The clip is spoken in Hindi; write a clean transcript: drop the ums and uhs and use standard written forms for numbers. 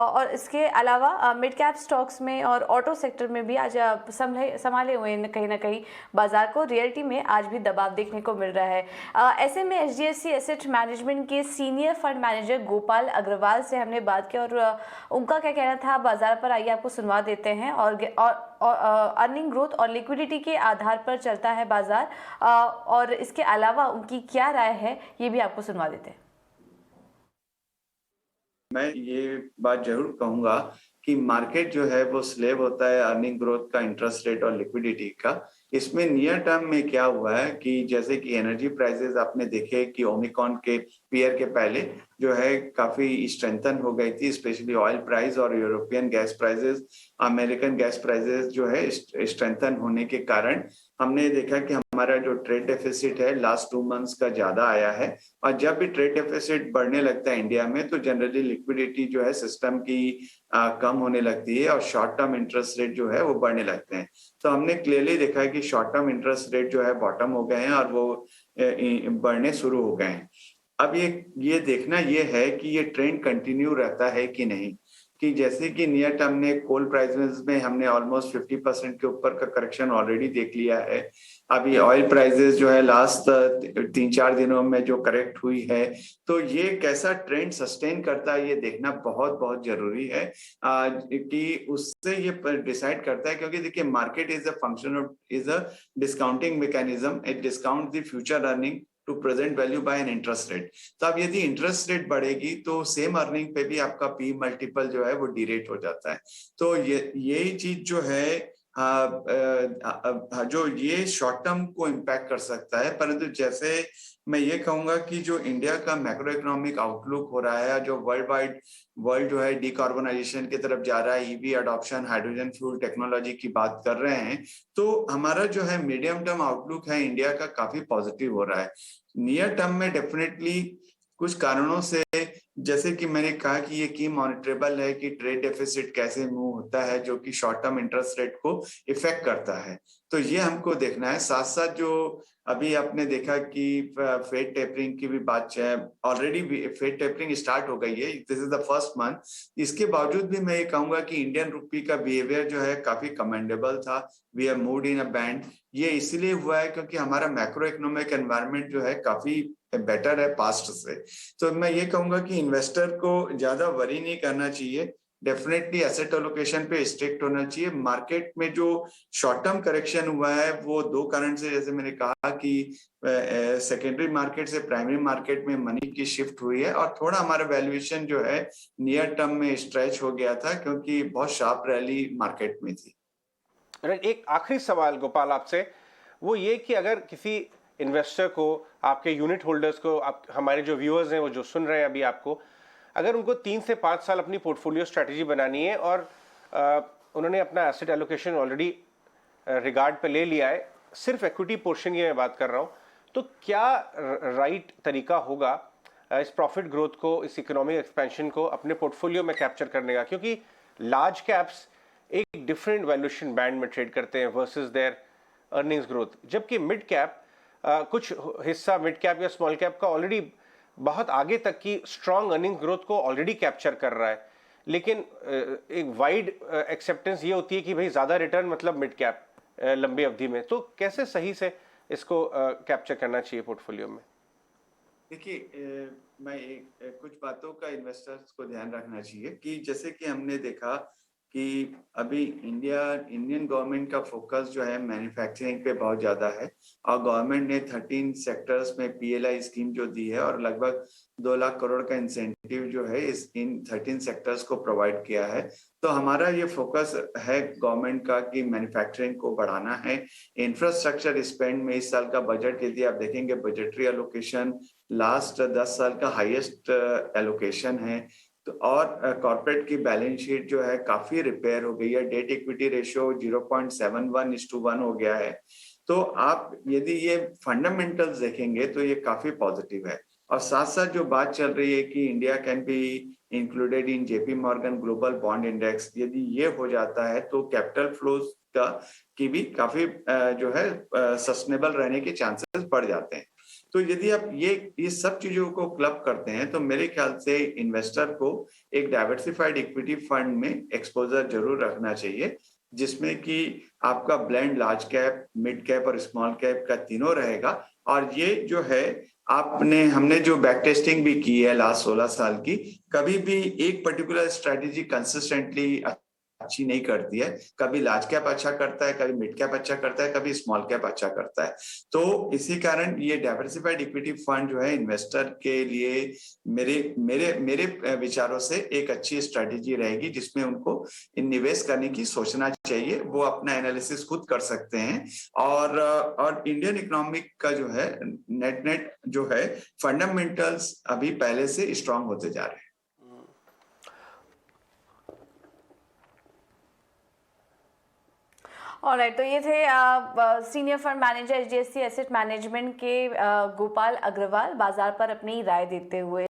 और इसके अलावा मिड कैप स्टॉक्स में और ऑटो सेक्टर में भी आज संभाले हुए हैं कहीं ना कहीं बाजार को। रियल्टी में आज भी दबाव देखने को मिल रहा है। ऐसे में एचडीएफसी एसेट मैनेजमेंट के senior fund manager Gopal Agarwal से हमने बात की और उनका क्या कहना था बाजार पर, आइए आपको सुनवा देते हैं। और अर्निंग ग्रोथ और लिक्विडिटी के आधार पर चलता है बाजार, और इसके अलावा उनकी क्या राय है ये भी आपको सुनवा देते हैं। मैं ये बात जरूर कहूंगा कि मार्केट जो है वो स्लेव होता है अर्निंग ग्रोथ का, इंटरेस्ट रेट और लिक्विडिटी का। इसमें नियर टर्म में क्या हुआ है कि जैसे कि एनर्जी प्राइसेस आपने देखे कि ओमिक्रॉन के पीयर के पहले जो है काफी स्ट्रेंथन हो गई थी, स्पेशली ऑयल प्राइस और European gas prices, American gas prices जो है स्ट्रेंथन होने के कारण हमने देखा कि हमारा जो ट्रेड डेफिसिट है लास्ट 2 मंथ्स का ज्यादा आया है। और जब भी ट्रेड डेफिसिट बढ़ने लगता है इंडिया में तो जनरली लिक्विडिटी जो है सिस्टम की कम होने लगती है और शॉर्ट टर्म इंटरेस्ट रेट जो है वो बढ़ने लगते हैं। तो हमने क्लियरली देखा है कि शॉर्ट टर्म इंटरेस्ट रेट जो है बॉटम हो गए हैं और वो बढ़ने शुरू हो गए हैं। अब ये देखना ये है कि ये ट्रेंड कंटिन्यू रहता है कि नहीं, कि जैसे कि नियर टर्म में कोल प्राइसेस में हमने ऑलमोस्ट 50% के ऊपर का करेक्शन ऑलरेडी देख लिया है। अभी ऑयल प्राइसेस जो है लास्ट 3-4 दिनों में जो करेक्ट हुई है, तो ये कैसा ट्रेंड सस्टेन करता है ये देखना बहुत बहुत जरूरी है कि उससे ये डिसाइड करता है। क्योंकि देखिए market is a function of, is a discounting mechanism, it discount the future earning to present value by an interest rate. तो अब यदि इंटरेस्ट रेट बढ़ेगी तो सेम अर्निंग पे भी आपका पी मल्टीपल जो है वो डीरेट हो जाता है। तो यही चीज जो है जो ये शॉर्ट टर्म को इम्पैक्ट कर सकता है। परंतु जैसे मैं ये कहूंगा कि जो इंडिया का मैक्रो इकोनॉमिक आउटलुक हो रहा है, जो वर्ल्ड जो है डिकार्बोनाइजेशन की तरफ जा रहा है, EV adoption, hydrogen fuel technology की बात कर रहे हैं, तो हमारा जो है मीडियम टर्म आउटलुक है इंडिया का काफी पॉजिटिव हो रहा है। नियर टर्म में डेफिनेटली कुछ कारणों से, जैसे कि मैंने कहा कि ये की मॉनिटरेबल है कि ट्रेड डेफिसिट कैसे मूव होता है जो कि शॉर्ट टर्म इंटरेस्ट रेट को इफेक्ट करता है, तो ये हमको देखना है। साथ साथ जो अभी आपने देखा कि फेड टेपरिंग की भी बात है, ऑलरेडी फेड टेपरिंग स्टार्ट हो गई है, this is the first month. इसके बावजूद भी मैं ये कहूंगा कि इंडियन रुपी का बिहेवियर जो है काफी कमेंडेबल था। We have moved in a band. ये इसलिए हुआ है क्योंकि हमारा मैक्रो इकोनॉमिक एनवायरनमेंट जो है काफी बेटर है पास्ट से। तो मैं ये कहूंगा कि इन्वेस्टर को ज्यादा वरी नहीं करना चाहिए, डेफिनेटली एसेट एलोकेशन पे स्ट्रिक्ट होना चाहिए। मार्केट में जो शॉर्ट टर्म करेक्शन हुआ है वो 2 कारण से, जैसे मैंने कहा कि सेकेंडरी मार्केट से प्राइमरी मार्केट में मनी की शिफ्ट हुई है और थोड़ा हमारा वैल्यूएशन जो है नियर टर्म में स्ट्रेच हो गया था क्योंकि बहुत शार्प रैली मार्केट में थी। एक आखिरी सवाल गोपाल आपसे, वो ये कि अगर किसी इन्वेस्टर को, आपके यूनिट होल्डर्स को, आप हमारे जो व्यूअर्स हैं वो जो सुन रहे हैं अभी आपको, अगर उनको 3 से 5 साल अपनी पोर्टफोलियो स्ट्रैटेजी बनानी है और उन्होंने अपना एसेट एलोकेशन ऑलरेडी रिगार्ड पे ले लिया है, सिर्फ इक्विटी पोर्शन की मैं बात कर रहा हूँ, तो क्या राइट तरीका होगा इस प्रॉफिट ग्रोथ को, इस इकोनॉमिक एक्सपेंशन को अपने पोर्टफोलियो में कैप्चर करने का? क्योंकि लार्ज कैप्स एक डिफरेंट वैल्यूएशन बैंड में ट्रेड करते हैं वर्सेस देयर अर्निंग्स ग्रोथ, जबकि मिड कैप कुछ हिस्सा मिड कैप या स्मॉल कैप का ऑलरेडी बहुत आगे तक की स्ट्रांग अर्निंग ग्रोथ को ऑलरेडी कैप्चर कर रहा है। लेकिन एक वाइड एक्सेप्टेंस ये होती है कि भाई ज्यादा रिटर्न मतलब मिड कैप लंबी अवधि में। तो कैसे सही से इसको कैप्चर करना चाहिए पोर्टफोलियो में? देखिए मैं कुछ बातों का इन्वेस्टर्स को ध्यान रखना चाहिए कि जैसे कि हमने देखा कि अभी इंडियन गवर्नमेंट का फोकस जो है मैन्युफैक्चरिंग पे बहुत ज्यादा है और गवर्नमेंट ने 13 सेक्टर्स में पीएलआई स्कीम जो दी है और लगभग 2 लाख करोड़ का इंसेंटिव जो है इन 13 सेक्टर्स को प्रोवाइड किया है। तो हमारा ये फोकस है गवर्नमेंट का कि मैन्युफैक्चरिंग को बढ़ाना है। इंफ्रास्ट्रक्चर स्पेंड में इस साल का बजट यदि आप देखेंगे, बजटरी एलोकेशन लास्ट 10 साल का हाईएस्ट एलोकेशन है। तो और कॉर्पोरेट की बैलेंस शीट जो है काफी रिपेयर हो गई है, डेट इक्विटी रेशियो 0.71:1 हो गया है। तो आप यदि ये फंडामेंटल्स देखेंगे तो ये काफी पॉजिटिव है। और साथ साथ जो बात चल रही है कि India can be included in JP Morgan global bond index, यदि ये हो जाता है तो कैपिटल फ्लोज का की भी काफी जो है सस्टेनेबल रहने के चांसेस बढ़ जाते हैं। तो यदि आप ये सब चीजों को क्लब करते हैं तो मेरे ख्याल से इन्वेस्टर को एक डाइवर्सिफाइड इक्विटी फंड में एक्सपोजर जरूर रखना चाहिए, जिसमें कि आपका blend large cap, mid cap और स्मॉल कैप का तीनों रहेगा। और ये जो है हमने जो बैक टेस्टिंग भी की है लास्ट 16 साल की, कभी भी एक पर्टिकुलर स्ट्रेटेजी कंसिस्टेंटली अच्छी नहीं करती है। कभी लार्ज कैप अच्छा करता है, कभी मिड कैप अच्छा करता है, कभी स्मॉल कैप अच्छा करता है। तो इसी कारण ये डाइवर्सिफाइड इक्विटी फंड जो है इन्वेस्टर के लिए मेरे मेरे मेरे विचारों से एक अच्छी स्ट्रेटेजी रहेगी, जिसमें उनको निवेश करने की सोचना चाहिए। वो अपना एनालिसिस खुद कर सकते हैं। और इंडियन इकोनॉमिक का जो है नेट जो है फंडामेंटल्स अभी पहले से स्ट्रांग होते जा रहे हैं। ऑलराइट, तो ये थे senior fund manager HDFC asset management के गोपाल अग्रवाल, बाजार पर अपनी राय देते हुए।